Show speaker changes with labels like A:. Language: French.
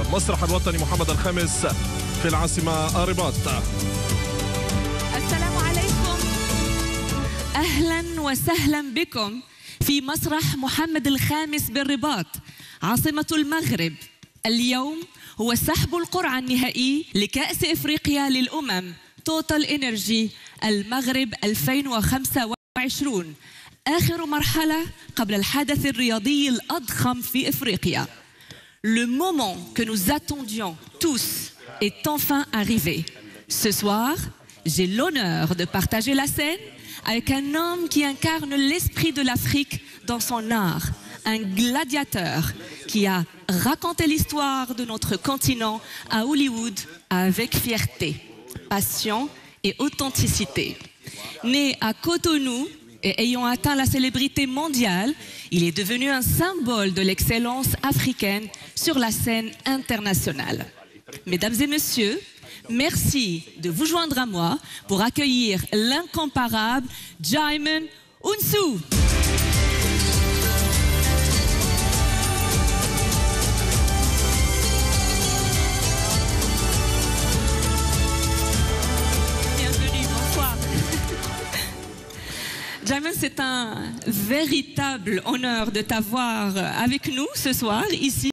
A: المسرح الوطني محمد الخامس في العاصمة الرباط.
B: السلام عليكم، أهلا وسهلا بكم في مسرح محمد الخامس بالرباط عاصمة المغرب. اليوم هو سحب القرعة النهائي لكأس إفريقيا للأمم توتال إنرجي المغرب 2025، آخر مرحلة قبل الحدث الرياضي الأضخم في إفريقيا. Le moment que nous attendions tous est enfin arrivé. Ce soir, j'ai l'honneur de partager la scène avec un homme qui incarne l'esprit de l'Afrique dans son art, un gladiateur qui a raconté l'histoire de notre continent à Hollywood avec fierté, passion et authenticité. Né à Cotonou et ayant atteint la célébrité mondiale, il est devenu un symbole de l'excellence africaine sur la scène internationale. Mesdames et messieurs, merci de vous joindre à moi pour accueillir l'incomparable Djimon Hounsou. Djimon, c'est un véritable honneur de t'avoir avec nous ce soir ici.